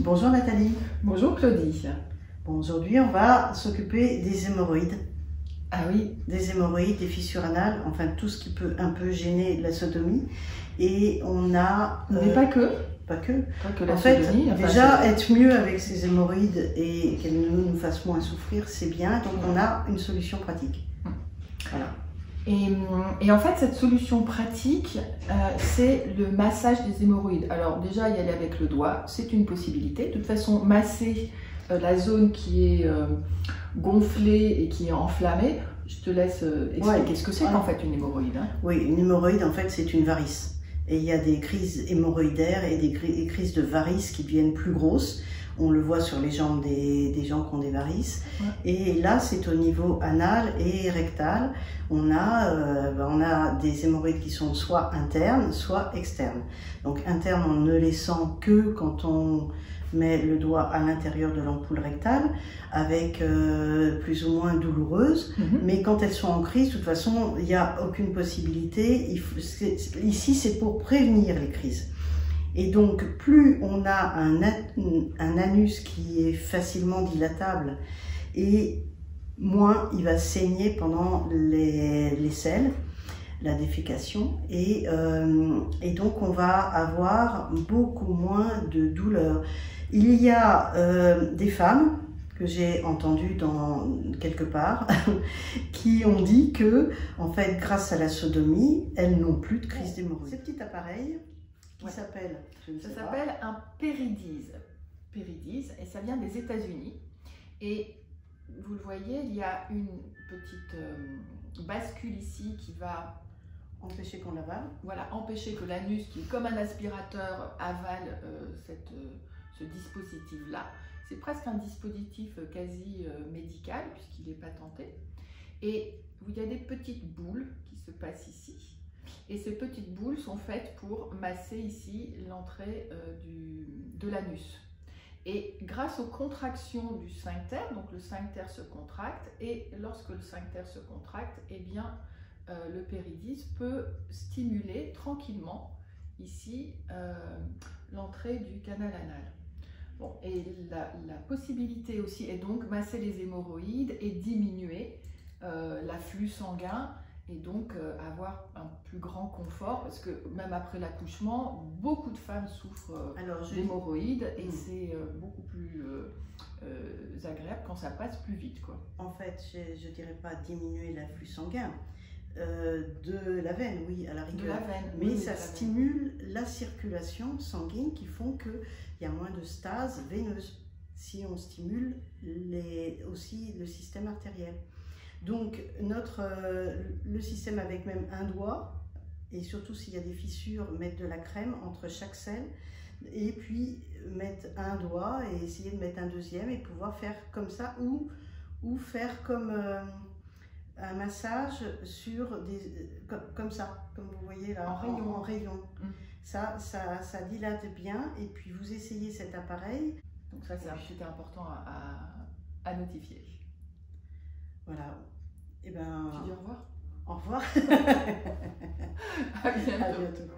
Bonjour Nathalie. Bonjour Claudie. Bon, aujourd'hui, on va s'occuper des hémorroïdes. Ah oui. Des hémorroïdes, des fissures anales, enfin tout ce qui peut un peu gêner la sodomie. Et on a... Mais pas que. Pas que. Pas que la En fait, sodomie, déjà, être mieux avec ces hémorroïdes et qu'elles nous fassent moins souffrir, c'est bien. Donc, on a une solution pratique. Voilà. Et en fait, cette solution pratique, c'est le massage des hémorroïdes. Alors déjà, y aller avec le doigt, c'est une possibilité. De toute façon, masser la zone qui est gonflée et qui est enflammée, je te laisse expliquer ce que c'est qu'en fait une hémorroïde. Hein. Oui, une hémorroïde, en fait, c'est une varice. Et il y a des crises hémorroïdaires et des crises de varices qui deviennent plus grosses. On le voit sur les jambes des gens qui ont des varices. Ouais. Et là, c'est au niveau anal et rectal. On a des hémorroïdes qui sont soit internes, soit externes. Donc internes, on ne les sent que quand on met le doigt à l'intérieur de l'ampoule rectale, avec plus ou moins douloureuse. Mais quand elles sont en crise, de toute façon, il n'y a aucune possibilité. Ici, c'est pour prévenir les crises. Et donc, plus on a un anus qui est facilement dilatable, et moins il va saigner pendant les selles, la défécation, et donc on va avoir beaucoup moins de douleur. Il y a des femmes que j'ai entendues quelque part qui ont dit que, en fait, grâce à la sodomie, elles n'ont plus de crise d'hémorroïdes. Ce petit appareil qui s'appelle, ça s'appelle un péridise. Péridise, et ça vient des États-Unis. Et vous le voyez, il y a une petite bascule ici qui va empêcher qu'on l'avale. Voilà, empêcher que l'anus, qui est comme un aspirateur, avale ce dispositif-là. C'est presque un dispositif quasi médical, puisqu'il est patenté. Et il y a des petites boules qui se passent ici. Et ces petites boules sont faites pour masser ici l'entrée de l'anus. Et grâce aux contractions du sphincter, donc le sphincter se contracte, et lorsque le sphincter se contracte, eh bien, le péridise peut stimuler tranquillement ici l'entrée du canal anal. Bon, et la possibilité aussi est donc masser les hémorroïdes et diminuer l'afflux sanguin, et donc avoir un plus grand confort, parce que même après l'accouchement, beaucoup de femmes souffrent d'hémorroïdes, et c'est beaucoup plus agréable quand ça passe plus vite, quoi. En fait, je ne dirais pas diminuer l'afflux sanguin, de la veine, oui, à la rigueur. De la veine, mais oui, ça stimule la circulation sanguine qui font qu'il y a moins de stase veineuse si on stimule aussi le système artériel. Donc, le système avec même un doigt, et surtout s'il y a des fissures, mettre de la crème entre chaque selle, et puis mettre un doigt et essayer de mettre un deuxième et pouvoir faire comme ça, ou faire comme un massage sur comme ça, comme vous voyez là, en rayon. Ça dilate bien, et puis vous essayez cet appareil. Donc ça, c'était important à notifier. Voilà. Et ben, tu dis au revoir. Au revoir. À bientôt. À bientôt.